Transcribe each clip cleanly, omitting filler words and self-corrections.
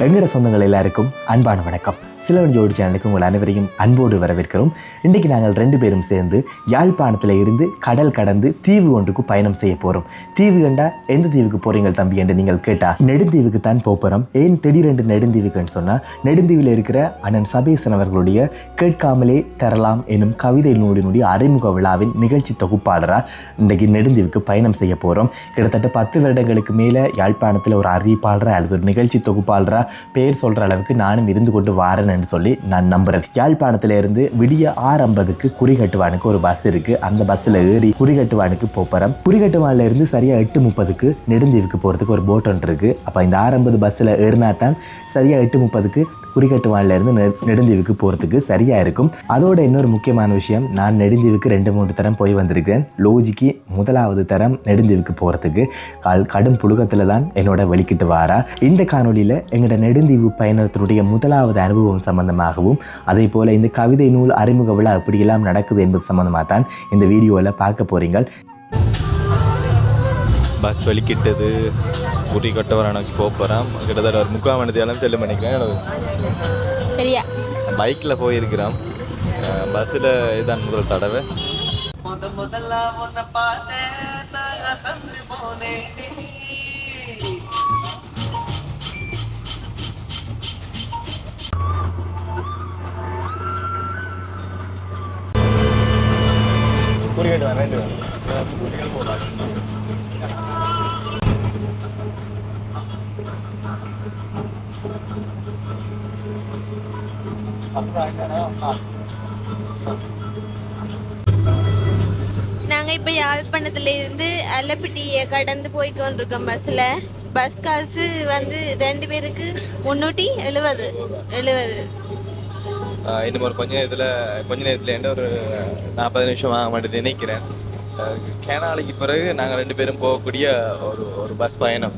எங்கட சொந்தங்கள் எல்லாருக்கும் அன்பான வணக்கம். சிலவன் ஜோடி சேனலுக்கு உங்கள் அனைவரையும் அன்போடு வரவேற்கிறோம். இன்றைக்கு நாங்கள் 2 பேரும் சேர்ந்து யாழ்ப்பாணத்தில் இருந்து கடல் கடந்து தீவு ஒன்றுக்கு பயணம் செய்ய போகிறோம். தீவு கண்டா எந்த தீவுக்கு போகிறீங்கள் தம்பி என்று நீங்கள் கேட்டால் நெடுந்தீவுக்கு தான் போகிறோம். ஏன் திடீரென்று நெடுந்தீவுக்குன்னு சொன்னால், நெடுந்தீவில் இருக்கிற அண்ணன் சபேசன் அவர்களுடைய கேட்காமலே தரலாம் எனும் கவிதை நூலினுடைய அறிமுக விழாவின் நிகழ்ச்சி தொகுப்பாளராக இன்றைக்கு நெடுந்தீவுக்கு பயணம் செய்ய போகிறோம். கிட்டத்தட்ட 10 வருடங்களுக்கு மேலே யாழ்ப்பாணத்தில் ஒரு அறிவிப்பாளராக அல்லது ஒரு நிகழ்ச்சி தொகுப்பாளராக பேர் சொல்கிற அளவுக்கு நானும் இருந்து கொண்டு வாரேன் சொல்லி நான் நம்புறேன். யாழ்ப்பாணத்துல இருந்து விடிய 6:50க்கு குறிகட்டுவானுக்கு ஒரு பஸ் இருக்கு. அந்த பஸ்ல ஏறி குறிகட்டுவானுக்கு போறோம். குறிகட்டுவான்ல இருந்து சரியா 8:30க்கு நெடுந்தீவுக்கு போறதுக்கு ஒரு போட் ஒன்று இருக்கு. அப்ப இந்த 6:50 பஸ்ல ஏறினா தான் சரியா 8:30க்கு குறிகட்டுவான்ல இருந்து நெடுந்தீவுக்கு போறதுக்கு சரியா இருக்கும். அதோட இன்னொரு முக்கியமான விஷயம், நான் நெடுந்தீவுக்கு 2-3 தரம் போய் வந்திருக்கிறேன். லோஜிக்கு முதலாவது தரம் நெடுந்தீவுக்கு போறதுக்கு கடும் புழுகத்துல தான் என்னோட வெளிக்கிட்டு வாரா. இந்த காணொலியில எங்களோட நெடுந்தீவு பயணத்தினுடைய முதலாவது அனுபவம் சம்பந்தமாகவும், அதே போல இந்த கவிதை நூல் அறிமுக விழா எப்படியெல்லாம் நடக்குது என்பது சம்பந்தமாக தான் இந்த வீடியோவில் பார்க்க போறீங்க. பஸ் வெளிக்கிட்டது குறிகட்டுவானுக்கு போகிறோம். கிட்டத்தட்ட ஒரு 3/4 மணி நேரம் செல்ல பண்ணிக்கிறேன். சரியா பைக்கில் போயிருக்கிறோம். பஸ்ஸில் இதான் முதல் தடவை. முதல்ல உன்னை பார்த்தேன் நான் அசந்து போனேன். குறிகட்டுவான் வேண்டும் போகிறாங்க. நாங்கள் இப்போ யாழ்ப்பாணத்துல இருந்து அல்லப்பிட்டியை கடந்து போய்க்கு கொண்டிருக்கோம் பஸ்ஸில். பஸ் காசு வந்து 2 பேருக்கு 370. இன்னும் ஒரு கொஞ்ச நேரத்தில் என்ன ஒரு 40 நிமிஷம் ஆக மாட்டேன்னு நினைக்கிறேன். கேனாலிக்கு பிறகு நாங்கள் 2 பேரும் போகக்கூடிய ஒரு பஸ் பயணம்.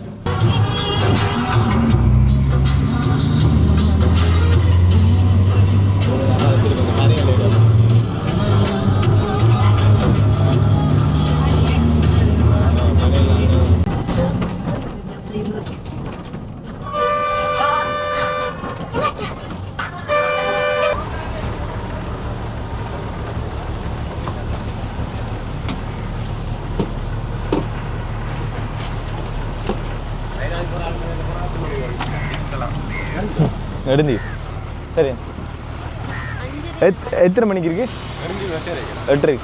நெடுந்தீவு சரி. எத்தனை மணிக்கு இருக்கு? 8:30.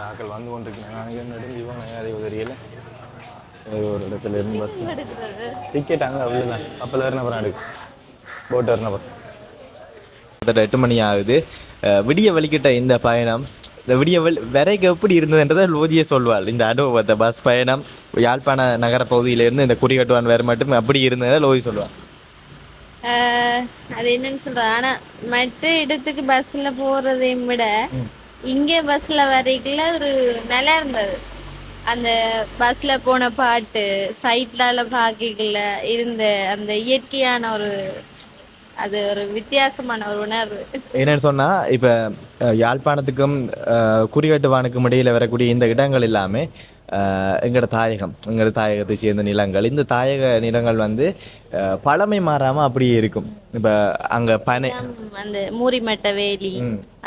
ஆக்கள் வந்து கொண்டிருக்கேன். நெடுந்தீவம் அதே உதவியில் ஒரு இடத்துல இருந்து பஸ் டிக்கெட் அங்கே அவ்வளோதான். கப்பல் ஏறின அப்புறம் எடுக்கும், போட் ஏறின அப்புறம். 8 மணி ஆகுது. விடிய வலிக்கிட்ட இந்த பயணம், இந்த விடிய வரைக்கும் எப்படி இருந்ததுன்றதை லோஜியை சொல்வாள். இந்த அனுபவத்தை பஸ் பயணம் யாழ்ப்பாண நகர பகுதியிலேருந்து இந்த குறிகட்டுவான் வேறு மட்டும் அப்படி இருந்ததை லோஜி சொல்லுவாள். அது என்னன்னு சொல்கிறேன், ஆனால் மற்ற இடத்துக்கு பஸ்ஸில் போகிறதையும் விட இங்கே பஸ்ஸில் வரைக்குள்ள ஒரு நல்லா இருந்தது. அந்த பஸ்ஸில் போன பாட்டு, சைட்லால பார்க்கல இருந்த அந்த இயற்கையான அது ஒரு வித்தியாசமான ஒரு உணர்வு. என்னன்னு சொன்னால், இப்போ யாழ்ப்பாணத்துக்கும் குறிகட்டுவானுக்கும் இடையில் வரக்கூடிய இந்த இடங்கள் எல்லாமே எங்களோட தாயகத்தை சேர்ந்த நிலங்கள். இந்த தாயக நிலங்கள் வந்து பழமை மாறாமல் அப்படியே இருக்கும். இப்போ அங்கே பனை, அந்த மூரிமட்டை வேலி,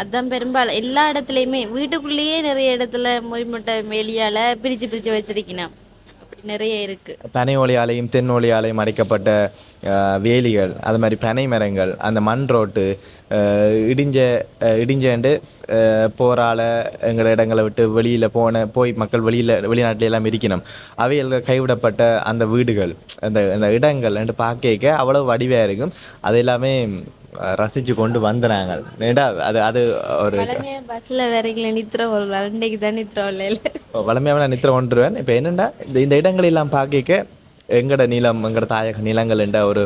அதுதான் பெரும்பாலும் எல்லா இடத்துலையுமே. வீட்டுக்குள்ளேயே நிறைய இடத்துல மூரிமட்டை வேலியால் பிரித்து வச்சிருக்கணும். நிறைய இருக்கு. பனை ஓலையாலையும் தென் ஓலையாலையும் அடைக்கப்பட்ட வேலிகள், அது மாதிரி பனை மரங்கள், அந்த மண் ரோட்டு இடிஞ்சேண்டு போரால எங்களோட இடங்களை விட்டு வெளியில் போய் மக்கள் வெளிநாட்டில எல்லாம் இருக்கணும். அவைகள் கைவிடப்பட்ட அந்த வீடுகள், அந்த இடங்கள் என்று பார்க்க அவ்வளோ வடிவாக இருக்கும். அது எல்லாமே ரசித்து கொண்டு வந்துறாங்க. அது ஒரு பஸ்ஸில் வரைக்கும் நித்திர ஒரு 2க்கு தான் நித்திரம் இல்லை. வளமையாக நான் நித்திரம் ஒன்றுவேன். இப்போ என்னென்னா இந்த இடங்கள் எல்லாம் பார்க்க எங்கட நிலம் எங்கட தாயக நிலங்கள் என்ற ஒரு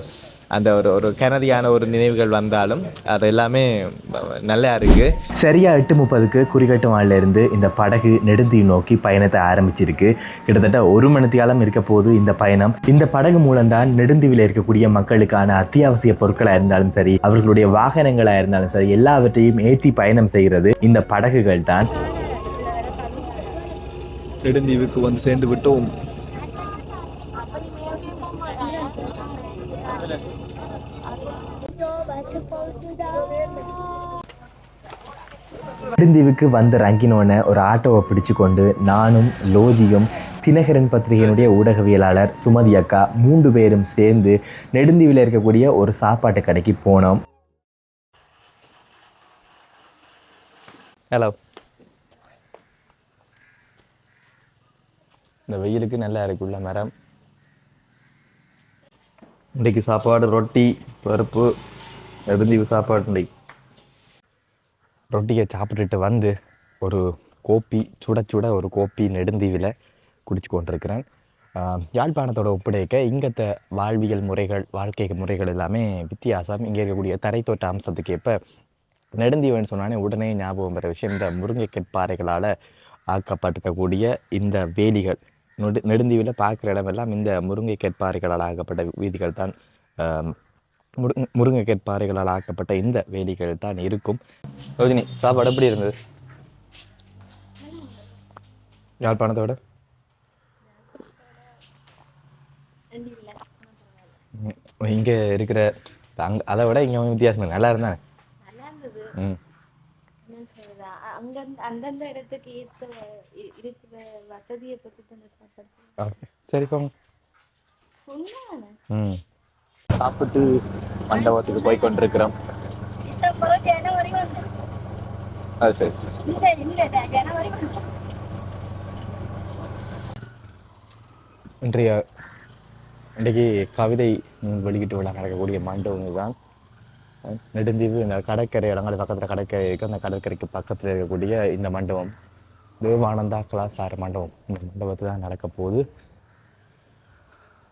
அந்த ஒரு ஒரு கனதியான ஒரு நினைவுகள் வந்தாலும் அது எல்லாமே நல்லா இருக்குது. சரியாக 8:30க்கு குறிகட்டுவானில் இருந்து இந்த படகு நெடுந்தீவு நோக்கி பயணத்தை ஆரம்பிச்சிருக்கு. கிட்டத்தட்ட 1 மணித்தியாலம் இருக்க போது இந்த பயணம். இந்த படகு மூலம்தான் நெடுந்தீவில் இருக்கக்கூடிய மக்களுக்கான அத்தியாவசிய பொருட்களாக இருந்தாலும் சரி, அவர்களுடைய வாகனங்களாக இருந்தாலும் சரி, எல்லாவற்றையும் ஏற்றி பயணம் செய்கிறது இந்த படகுகள் தான். நெடுந்தீவுக்கு வந்து சேர்ந்து விட்டோம். நெடுந்தீவுக்கு வந்து ரங்கினோன்னு ஒரு ஆட்டோவை பிடிச்சு கொண்டு நானும் லோஜியும் தினகரன் பத்திரிகையினுடைய ஊடகவியலாளர் சுமதி அக்கா 3 பேரும் சேர்ந்து நெடுந்தீவில் இருக்கக்கூடிய ஒரு சாப்பாட்டு கடைக்கு போனோம். ஹலோ. இந்த வெயிலுக்கு நல்லா இருக்குள்ள மரம். இன்றைக்கு சாப்பாடு ரொட்டி பருப்பு நெடுந்தீவு சாப்பாடு. இன்றைக்கு ரொட்டியை சாப்பிட்டுட்டு வந்து ஒரு கோப்பி சுட சுட ஒரு கோப்பி நெடுந்தீவில் குடிச்சு கொண்டிருக்கிறேன். யாழ்ப்பாணத்தோட ஒப்படைக்க இங்கத்த வாழ்வியல் முறைகள் வாழ்க்கை முறைகள் எல்லாமே வித்தியாசம். இங்கே இருக்கக்கூடிய தரைத்தோட்ட அம்சத்துக்கு ஏற்ப நெடுந்தீவுன்னு சொன்னாலே உடனே ஞாபகம் வர விஷயம் இந்த முருங்கைக்கற்பாறைகளால் ஆக்கப்பட்டிருக்கக்கூடிய இந்த வேலிகள். நெடுந்தீவில் பார்க்குற இடமெல்லாம் இந்த முருங்கைக்கற்பாறைகளால் ஆக்கப்பட்ட வீதிகள் தான், முருங்கைக்கற்பாறைகளால் ஆக்கப்பட்ட இந்த வேலிகள் தான் இருக்கும். ரோஜினி, சாப்பாடு எப்படி இருந்தது யாழ்ப்பாணத்தோட? இங்கே இருக்கிற அங்கே அதை விட இங்கே வித்தியாசம் நல்லா இருந்தானே. அந்தந்த இடத்துக்கு ஏற்ற இருக்கிற வசதியை பற்றி தான் சரி போங்க. சாப்பிட்டு மண்டபத்துக்கு போய் கொண்டிருக்கிறோம். அது சரி. இன்றைக்கு கவிதை வெளியிட்டு விழா நடக்கக்கூடிய மண்டபம் தான் நெடுந்தீவு. இந்த கடற்கரை இடங்கள் பக்கத்தில் கடற்கரை இருக்குது. அந்த கடற்கரைக்கு பக்கத்தில் இருக்கக்கூடிய இந்த மண்டபம் தேவானந்தா கலாசார மண்டபம். இந்த மண்டபத்தில் தான் நடக்க போகுது.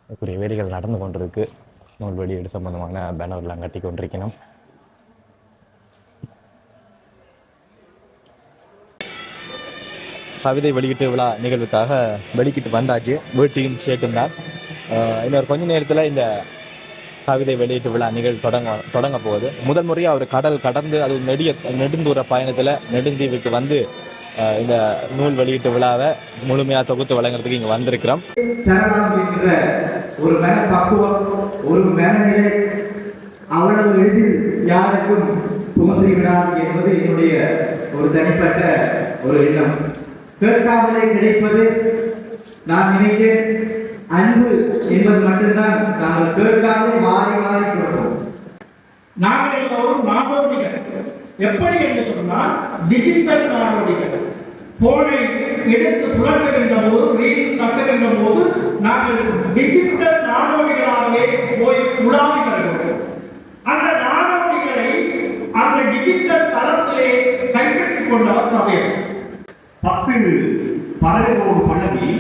அதுக்குரிய வேலைகள் நடந்து கொண்டிருக்கு. நூல் வெளியீடு சம்பந்தமான பேனர்லாம் கட்டி கொண்டிருக்கணும். கவிதை வெளியீட்டு விழா நிகழ்வுக்காக வெளிக்கிட்டு வந்தாச்சு. வேட்டியும் ஷர்ட்டும் தான். இன்னொரு கொஞ்ச நேரத்தில் இந்த கவிதை வெளியீட்டு விழா நிகழ்வு தொடங்க போகுது. முதல் முறையாக ஒரு கடல் கடந்து அது நெடுந்தூர பயணத்தில் நெடுந்தீவுக்கு வந்து இந்த நூல் வெளியீட்டு விழாவை முழுமையாக தொகுத்து வழங்குறதுக்கு இங்கே வந்திருக்கிறோம். ஒரு மனப்பக்குவம், ஒரு மனநிலை அவ்வளவு எளிதில் யாருக்கும் தோன்றிவிடாது என்பது என்னுடைய ஒரு தனிப்பட்ட ஒரு எண்ணம். கேட்காமலே கிடைப்பது நான் நினைக்கிறேன் அன்பு என்பது மட்டும்தான். நாங்கள் கேட்காமலே மாறி மாறி கொடுப்போம். நாங்கள் எல்லோரும் நாடோடிகள். எப்படி என்று சொன்னால் டிஜிட்டல் நாடோடிகள். போனை எடுத்து சுழற்றுகின்ற போது, ரீல் தட்டுகின்ற போது நாங்கள் டிஜிட்டல் நாடோடிகளாகவே போய் உலாவி வருகிறோம். அந்த நாடோடிகளை அந்த டிஜிட்டல் தளத்திலே கைப்பற்றிக் கொண்டவர் சபேஷ். 10 பறவைகளோடு பழகி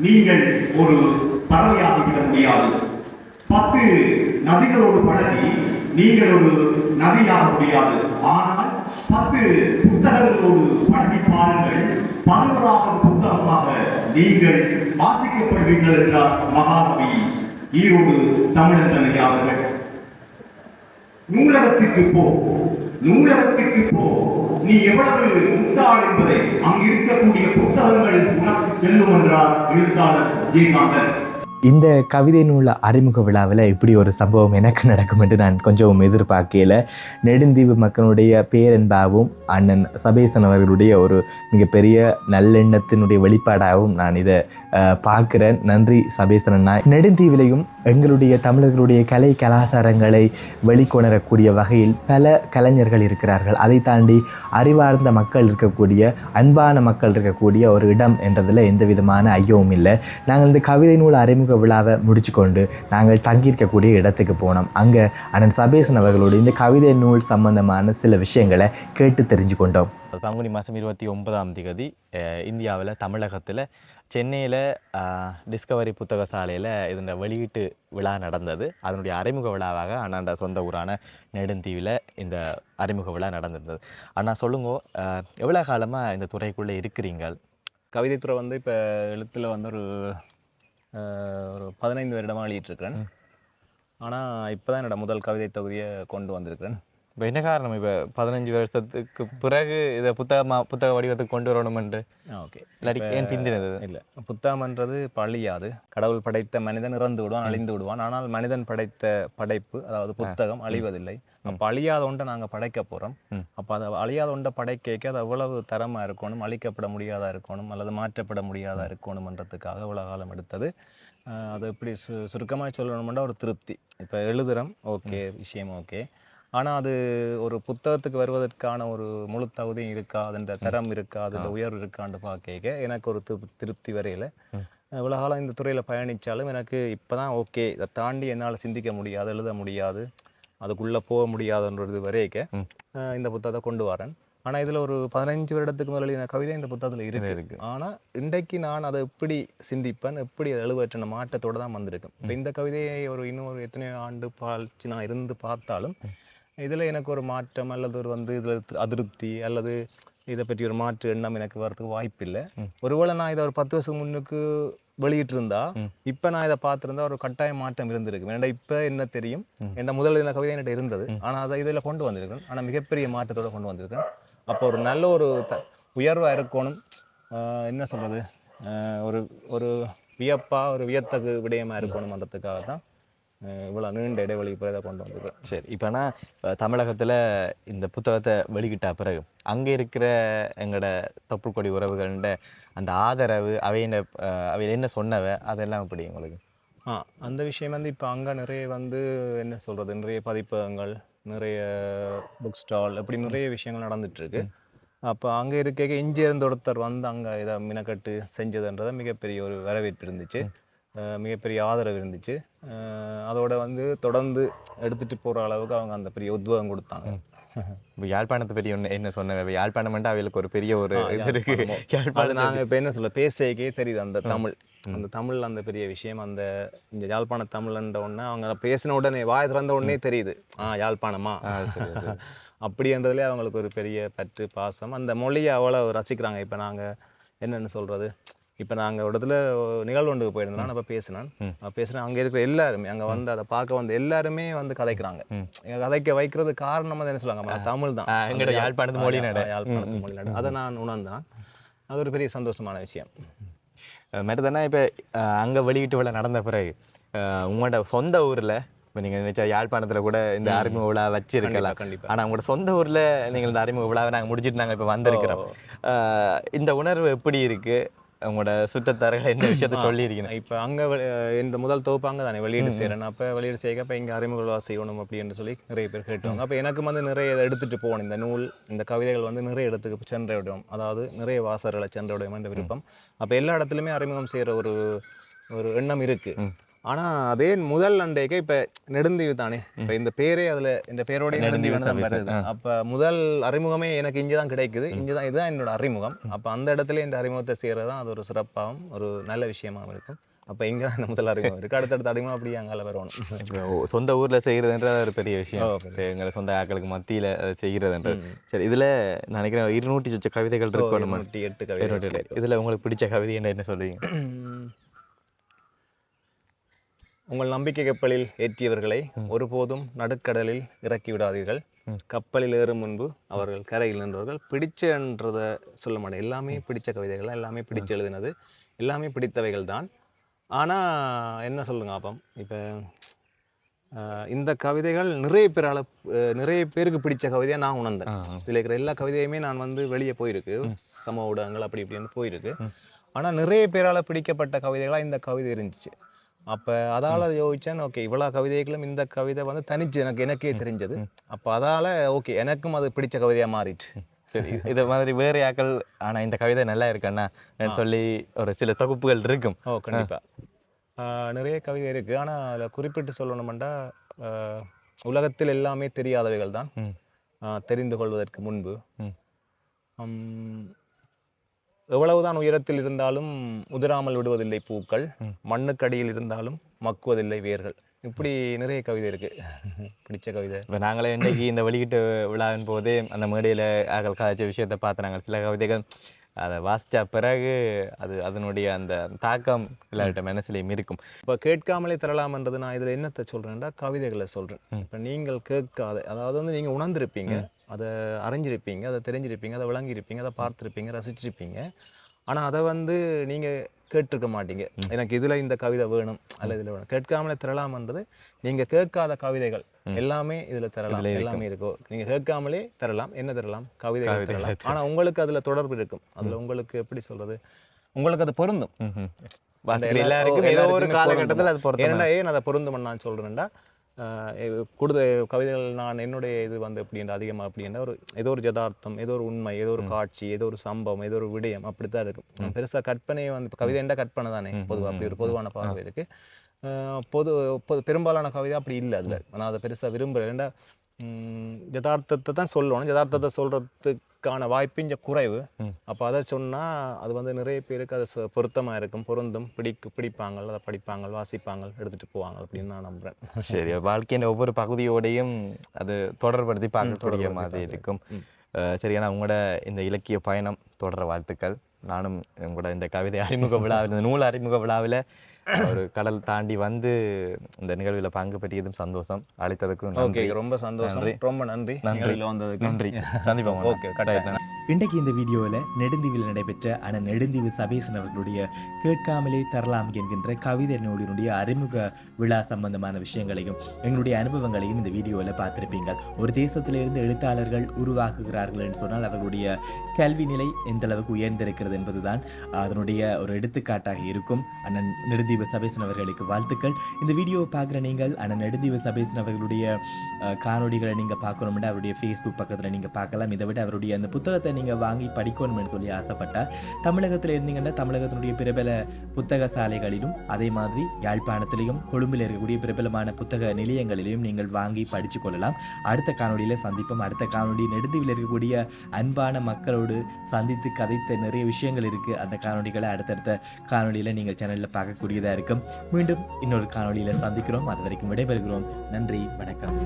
நீங்கள் ஒரு பறவையாக விட முடியாது. 10 நதிகளோடு பழகி நீங்கள் ஒரு நதியாக முடியாது. ஆனால் 10 புத்தகங்களோடு பழகி பாருங்கள், 11வது புத்தகமாக நீங்கள் வாசிக்கப்படுவீர்கள் என்றார் மகாகவி ஈரோடு தமிழன் அவர்கள். நூலகத்துக்கு போ, நூலகத்துக்கு போ, நீ எவ்வளவு முட்டாள் என்பதை அங்கு இருக்கக்கூடிய புத்தகங்கள் உனக்கு செல்லும் என்றார் எழுத்தாளர் ஜெயகாந்தன். இந்த கவிதை நூல் அறிமுக விழாவில் இப்படி ஒரு சம்பவம் எனக்கு நடக்கும் என்று நான் கொஞ்சம் எதிர்பார்க்கல. நெடுந்தீவு மக்களுடைய பேரன்பாகவும் அண்ணன் சபேசன் அவர்களுடைய ஒரு மிகப்பெரிய நல்லெண்ணத்தினுடைய வெளிப்பாடாகவும் நான் இதை பார்க்குறேன். நன்றி சபேசன் அண்ணா. நெடுந்தீவிலையும் எங்களுடைய தமிழர்களுடைய கலை கலாச்சாரங்களை வெளிக்கொணரக்கூடிய வகையில் பல கலைஞர்கள் இருக்கிறார்கள். அதை தாண்டி அறிவார்ந்த மக்கள் இருக்கக்கூடிய, அன்பான மக்கள் இருக்கக்கூடிய ஒரு இடம் என்றதில் எந்த விதமான ஐயமும் இல்லை. நாங்கள் இந்த கவிதை நூல் அறிமுக விழாவை முடிச்சு கொண்டு நாங்கள் தங்கியிருக்கக்கூடிய இடத்துக்கு போனோம். அங்கே அண்ணன் சபேசன் அவர்களோடு இந்த கவிதை நூல் சம்பந்தமான சில விஷயங்களை கேட்டு தெரிஞ்சு கொண்டோம். பங்குனி மாதம் 29ஆம் தேதி இந்தியாவில் தமிழகத்தில் சென்னையில் டிஸ்கவரி புத்தக சாலையில் இதோட வெளியீட்டு விழா நடந்தது. அதனுடைய அறிமுக விழாவாக அண்ணாண்ட சொந்த ஊரான நெடுந்தீவில் இந்த அறிமுக விழா நடந்திருந்தது. அண்ணா சொல்லுங்க, எவ்வளோ காலமாக இந்த துறைக்குள்ளே இருக்கிறீங்க? கவிதைத்துறை வந்து இப்போ எழுத்தில் வந்து ஒரு 15 வருடமாக எழுதிட்டுருக்கிறேன். ஆனால் இப்போ தான் என்னோடய முதல் கவிதை தொகுதியை கொண்டு வந்திருக்கிறேன். இப்போ என்ன காரணம் இப்போ 15 வருஷத்துக்கு பிறகு இதை புத்தக வடிவத்துக்கு கொண்டு வரணுமென்று? ஓகே, இல்லாட்டி ஏன் பிந்தினது? இல்லை, புத்தகம்ன்றது பழியாது. கடவுள் படைத்த மனிதன் இறந்து விடுவான், அழிந்து விடுவான். ஆனால் மனிதன் படைத்த படைப்பு, அதாவது புத்தகம் அழிவதில்லை. அப்போ அழியாத ஒன்றை நாங்கள் படைக்க போகிறோம். அப்போ அதை அழியாத ஒன்றை படைக்க அது அவ்வளவு தரமாக இருக்கணும், அழிக்கப்பட முடியாதா இருக்கணும், அல்லது மாற்றப்பட முடியாதா இருக்கணும்ன்றதுக்காக இவ்வளோ காலம் எடுத்தது. அதை எப்படி சுருக்கமாக சொல்லணும்னா ஒரு திருப்தி. இப்போ எழுதுகிறோம், ஓகே, விஷயம் ஓகே. ஆனால் அது ஒரு புத்தகத்துக்கு வருவதற்கான ஒரு முழு தகுதியும் இருக்கா, அதோட தரம் இருக்கா, அதில் உயர்வு இருக்கான்னு பார்க்க எனக்கு ஒரு திருப்தி வரையில். இவ்வளோ காலம் இந்த துறையில் பயணித்தாலும் எனக்கு இப்போ தான் ஓகே, இதை தாண்டி என்னால் சிந்திக்க முடியாது, எழுத முடியாது, அதுக்குள்ளே போக முடியாதுன்றது வரைக்க இந்த புத்தகத்தை கொண்டு வரேன். ஆனால் இதில் ஒரு 15 வருடத்துக்கு முதல் எழுதின கவிதை இந்த புத்தகத்தில் இருக்குது. ஆனால் இன்றைக்கு நான் அதை எப்படி சிந்திப்பேன், எப்படி அதை எழுவற்றின மாற்றத்தோடு தான் வந்திருக்கேன். இப்போ இந்த கவிதையை இன்னொரு எத்தனையோ ஆண்டு பாலிச்சு நான் இருந்து பார்த்தாலும் இதில் எனக்கு ஒரு மாற்றம் அல்லது ஒரு இதில் அதிருப்தி அல்லது இதை பற்றி ஒரு மாற்று எண்ணம் எனக்கு வரதுக்கு வாய்ப்பு இல்லை. ஒருவேளை நான் இதை ஒரு 10 வருஷம் முன்னுக்கு வெளியிட்டிருந்தா இப்போ நான் இதை பார்த்துருந்தா ஒரு கட்டாய மாற்றம் இருந்திருக்கு. ஏன்னா இப்போ என்ன தெரியும், என்ன முதல் இந்த கவிதை என்கிட்ட இருந்தது, ஆனால் அதை இதில் கொண்டு வந்திருக்கேன். ஆனால் மிகப்பெரிய மாற்றத்தோடு கொண்டு வந்திருக்கேன். அப்போ ஒரு நல்ல ஒரு உயர்வாக இருக்கணும், என்ன சொல்கிறது, ஒரு வியப்பாக ஒரு வியத்தகு விடயமாக இருக்கணும்ன்றதுக்காக தான் இவ்வளோ நீண்ட இடைவெளி பிறகு கொண்டு வந்துருக்கேன். சரி, இப்போனா தமிழகத்தில் இந்த புத்தகத்தை வெளியிட்ட பிறகு அங்கே இருக்கிற எங்களோட தொப்புள்கொடி உறவுகள்ன்ற அந்த ஆதரவு, அவையில் என்ன சொன்னவை, அதெல்லாம் எப்படி உங்களுக்கு? அந்த விஷயம் இப்போ அங்கே நிறைய என்ன சொல்கிறது, நிறைய பதிப்பகங்கள், நிறைய புக் ஸ்டால், அப்படி நிறைய விஷயங்கள் நடந்துகிட்ருக்கு. அப்போ அங்கே இருக்க இஞ்சி இருந்த ஒருத்தர் அங்கே இதை மினக்கட்டு செஞ்சதுன்றதை மிகப்பெரிய ஒரு வரவேற்பு இருந்துச்சு, மிகப்பெரிய ஆதரவு இருந்துச்சு. அதோட தொடர்ந்து எடுத்துகிட்டு போகிற அளவுக்கு அவங்க அந்த பெரிய உத்வேகம் கொடுத்தாங்க. இப்போ யாழ்ப்பாணத்தை பெரிய என்ன சொன்ன யாழ்ப்பாணம்ட்டு அவங்களுக்கு ஒரு பெரிய ஒரு இது இருக்குது. யாழ்ப்பாணம் நாங்கள் இப்போ என்ன சொல்ல பேசக்கே தெரியுது, அந்த தமிழ் அந்த பெரிய விஷயம். இந்த யாழ்ப்பாண தமிழ்ன்ற உடனே அவங்க பேசின உடனே வாய் திறந்த உடனே தெரியுது, யாழ்ப்பாணமா அப்படின்றதுலேயே அவங்களுக்கு ஒரு பெரிய பற்று பாசம். அந்த மொழியை அவ்வளோ ரசிக்கிறாங்க. இப்போ நாங்கள் என்னென்னு சொல்கிறது, இப்போ நாங்கள் ஒரு இடத்துல நிகழ்வு ஒன்றுக்கு போயிருந்தோம், அப்போ பேசுகிறேன். அங்கே இருக்கிற எல்லாருமே அங்கே அதை பார்க்க எல்லாருமே கதைக்கிறாங்க. கதைக்க வைக்கிறது காரணம் என்ன சொல்லுவாங்க, தமிழ் தான், எங்களோட யாழ்ப்பாணத்து மொழி நடு. அதை நான் உணர்ந்தேன். அது ஒரு பெரிய சந்தோஷமான விஷயம். மேட்டதானே இப்போ அங்கே வெளியீட்டு விழா நடந்த பிறகு உங்களோட சொந்த ஊரில் இப்போ நீங்கள் நினைச்சா யாழ்ப்பாணத்தில் கூட இந்த அறிமுக விழா வச்சிருக்கலாம் கண்டிப்பாக. ஆனால் உங்களோட சொந்த ஊரில் நீங்கள் இந்த அறிமுக விழாவை நாங்கள் முடிச்சுட்டு நாங்கள் இப்போ வந்திருக்கிறோம். இந்த உணர்வு எப்படி இருக்குது? உங்களோட சுற்றத்தார்கள் என்ன விஷயத்த சொல்லியிருக்கீங்க? இப்போ அங்கே இந்த முதல் தொகுப்பு அங்கே தானே வெளியீடு செய்கிறேன். அப்போ வெளியீடு செய்ய இப்போ இங்கே அறிமுக விழா செய்யணும் அப்படின்னு சொல்லி நிறைய பேர் கேட்டுவாங்க. அப்போ எனக்கு நிறைய இதை எடுத்துகிட்டு போகணும், இந்த நூல், இந்த கவிதைகள் நிறைய இடத்துக்கு சென்ற விடும், அதாவது நிறைய வாசகர்களை சென்ற விடும் என்ற விருப்பம். அப்போ எல்லா இடத்துலையுமே அறிமுகம் செய்கிற ஒரு எண்ணம் இருக்குது. ஆனால் அதே முதல் அண்டைக்கு இப்போ நெடுந்தீவு தானே, இப்போ இந்த பேரே அதில் இந்த பேரோடைய நெடுந்தீவு தான் வருது. அப்போ முதல் அறிமுகமே எனக்கு இங்கே தான் கிடைக்குது, இதுதான் என்னோட அறிமுகம். அப்போ அந்த இடத்துல இந்த அறிமுகத்தை செய்கிறது தான் அது ஒரு சிறப்பாகவும் ஒரு நல்ல விஷயமாகவும் இருக்கும். அப்போ இங்கே தான் இந்த முதல் அறிமுகம் இருக்குது. அடுத்தடுத்த அறிமுகம் அப்படியே அங்கே வரணும். சொந்த ஊரில் செய்கிறதுன்றது ஒரு பெரிய விஷயம், எங்களை சொந்த ஆக்களுக்கு மத்தியில் செய்கிறதுன்றது. சரி, இதில் நினைக்கிறேன் 200 சொச்ச கவிதைகள் இருக்கணும், 208 கவிதை. இதில் உங்களுக்கு பிடிச்ச கவிதை என்ன சொல்றீங்க? உங்கள் நம்பிக்கை கப்பலில் ஏற்றியவர்களை ஒருபோதும் நடுக்கடலில் இறக்கி விடாதீர்கள். கப்பலில் ஏறும் முன்பு அவர்கள் கரையில் நின்றவர்கள். பிடிச்சன்றதை சொல்ல மாட்டேன், எல்லாமே பிடிச்ச கவிதைகள், எல்லாமே பிடிச்சு எழுதினது, எல்லாமே பிடித்தவைகள் தான். ஆனால் என்ன சொல்லுங்க அப்பம், இப்போ இந்த கவிதைகள் நிறைய பேருக்கு பிடிச்ச கவிதையாக நான் உணர்ந்தேன். இதில் இருக்கிற எல்லா கவிதையுமே நான் வெளியே போயிருக்கு, சமூக ஊடகங்கள் அப்படி இப்படின்னு போயிருக்கு. ஆனால் நிறைய பேரால் பிடிக்கப்பட்ட கவிதைகளாக இந்த கவிதை இருந்துச்சு. அப்போ அதால் யோசித்தேன், ஓகே, இவ்வளோ கவிதைகளும் இந்த கவிதை தனிச்சு எனக்கே தெரிஞ்சது. அப்போ அதால் ஓகே, எனக்கும் அது பிடிச்ச கவிதையாக மாறிட்டு. சரி, இதை மாதிரி வேறு யாக்கள் ஆனால் இந்த கவிதை நல்லா இருக்குண்ணா சொல்லி ஒரு சில தொகுப்புகள் இருக்கும்? கண்டிப்பாக நிறைய கவிதை இருக்குது. ஆனால் அதில் குறிப்பிட்டு சொல்லணுமெண்டா, உலகத்தில் எல்லாமே தெரியாதவைகள் தான் தெரிந்து கொள்வதற்கு முன்பு, எவ்வளவுதான் உயரத்தில் இருந்தாலும் உதிராமல் விடுவதில்லை பூக்கள், மண்ணுக்கடியில் இருந்தாலும் மக்குவதில்லை வேர்கள். இப்படி நிறைய கவிதை இருக்கு. பிடிச்ச கவிதை. இப்போ நாங்களே இன்றைக்கி இந்த வெளியீட்டு விழாவின் போதே அந்த மேடையில் ஆகல் காய்ச்ச விஷயத்தை பார்த்துனாங்க. சில கவிதைகள் அதை வாசித்த பிறகு அதனுடைய அந்த தாக்கம் எல்லார்கிட்ட மனசுலையும் இருக்கும். இப்போ கேட்காமலே தரலாம்ன்றது நான் இதில் என்னத்தை சொல்கிறேன்டா, கவிதைகளை சொல்கிறேன். இப்போ நீங்கள் கேட்காத, அதாவது வந்து நீங்கள் உணர்ந்திருப்பீங்க, அதை அறிஞ்சிருப்பீங்க, அதை தெரிஞ்சிருப்பீங்க, அதை விளங்கியிருப்பீங்க, அதை பார்த்துருப்பீங்க, ரசிச்சிருப்பீங்க. ஆனால் அதை வந்து நீங்கள் கேட்டிருக்க மாட்டீங்க. எனக்கு இதில் இந்த கவிதை வேணும் அல்ல இதில் வேணும். கேட்காமலே தரலாம்ன்றது நீங்கள் கேட்காத கவிதைகள் எல்லாமே இதில் தரலாம், எல்லாமே இருக்கும். நீங்கள் கேட்காமலே தரலாம். என்ன தரலாம்? கவிதைகள் தரலாம். ஆனால் உங்களுக்கு அதில் தொடர்பு இருக்கும். அதில் உங்களுக்கு எப்படி சொல்கிறது, உங்களுக்கு அது பொருந்தும். எல்லாருக்கும் ஏதோ ஒரு காலகட்டத்தில் அது பொருந்தும். ஏன்னா ஏன் அதை பொருந்தும் நான் சொல்கிறேன்டா, கவிதைகள் நான் என்னுடைய இது வந்து எப்படின்ற அதிகமாக அப்படின்னா ஏதோ ஒரு யதார்த்தம், ஏதோ ஒரு உண்மை, ஏதோ ஒரு காட்சி, ஏதோ ஒரு சம்பவம், ஏதோ ஒரு விடயம் அப்படி தான் இருக்கும். பெருசாக கற்பனையை வந்து இப்போ கவிதைண்டா கற்பனை தானே பொதுவாக, அப்படி ஒரு பொதுவான பார்வை இருக்குது. பெரும்பாலான கவிதை அப்படி இல்லை. அதில் நான் அதை பெருசாக விரும்புகிறேன். யதார்த்தத்தை தான் சொல்லணும். யதார்த்தத்தை சொல்கிறதுக்கான வாய்ப்பு இங்கே குறைவு. அப்போ அதை சொன்னால் அது வந்து நிறைய பேருக்கு அது பொருத்தமாக இருக்கும், பொருந்தும், பிடிப்பாங்க, அதை படிப்பாங்க, வாசிப்பாங்க, எடுத்துகிட்டு போவாங்க அப்படின்னு நான் நம்புகிறேன். சரி, வாழ்க்கையின் ஒவ்வொரு பகுதியோடையும் அது தொடர்படுத்தி பார்க்கக்கூடிய மாதிரி இருக்கும். சரி, ஏன்னா உங்களோட இந்த இலக்கிய பயணம் தொடர வாழ்த்துக்கள். நானும் உங்களோட இந்த கவிதை அறிமுக விழாவில், இந்த நூல் அறிமுக விழாவில் ஒரு கடல் தாண்டி வந்து இந்த நிகழ்வில் பங்கு பெற்றியதும் சந்தோஷம். அழைத்ததுக்கும் நன்றி. ரொம்ப சந்தோஷம். ரொம்ப நன்றி. நன்றி. சந்திப்போம். ஓகே, கட்டாயம். இன்றைக்கு இந்த வீடியோவில் நெடுந்தீவில் நடைபெற்ற அண்ணன் நெடுந்தீவு சபேசன் அவர்களுடைய கேட்காமலே தரலாம் என்கின்ற கவிதை நூலினுடைய அறிமுக விழா சம்பந்தமான விஷயங்களையும் எங்களுடைய அனுபவங்களையும் இந்த வீடியோவில் பார்த்திருப்பீங்க. ஒரு தேசத்திலிருந்து எழுத்தாளர்கள் உருவாக்குகிறார்கள் என்று சொன்னால் அவர்களுடைய கல்வி நிலை எந்த அளவுக்கு உயர்ந்திருக்கிறது என்பதுதான் அதனுடைய ஒரு எடுத்துக்காட்டாக இருக்கும். அண்ணன் நெடுந்தீவு சபேசன் அவர்களுக்கு வாழ்த்துக்கள். இந்த வீடியோவை பார்க்குற நீங்கள் அண்ணன் நெடுந்தீவு சபேசன் அவர்களுடைய காணொலிகளை நீங்கள் பார்க்கணும்னா அவருடைய ஃபேஸ்புக் பக்கத்தில் நீங்கள் பார்க்கலாம். இதை விட அவருடைய அந்த புத்தகத்தை நீங்கள் வாங்கி படிக்கணும்னு சொல்லி ஆசைப்பட்டால் தமிழகத்தில் இருந்தீங்கன்னா தமிழகத்தினுடைய பிரபல புத்தக சாலைகளிலும் அதே மாதிரி யாழ்ப்பாணத்திலையும் கொழும்பில் இருக்கக்கூடிய பிரபலமான புத்தக நிலையங்களிலையும் நீங்கள் வாங்கி படித்து கொள்ளலாம். அடுத்த காணொலியில் சந்திப்போம். அடுத்த காணொலி நெடுந்தீவில் இருக்கக்கூடிய அன்பான மக்களோடு சந்தித்து கதைத்த நிறைய விஷயங்கள் இருக்குது. அந்த காணொலிகளை அடுத்தடுத்த காணொலியில் நீங்கள் சேனலில் பார்க்கக்கூடியதாக இருக்கும். மீண்டும் இன்னொரு காணொலியில் சந்திக்கிறோம். அது வரைக்கும் விடைபெறுகிறோம். நன்றி, வணக்கம்.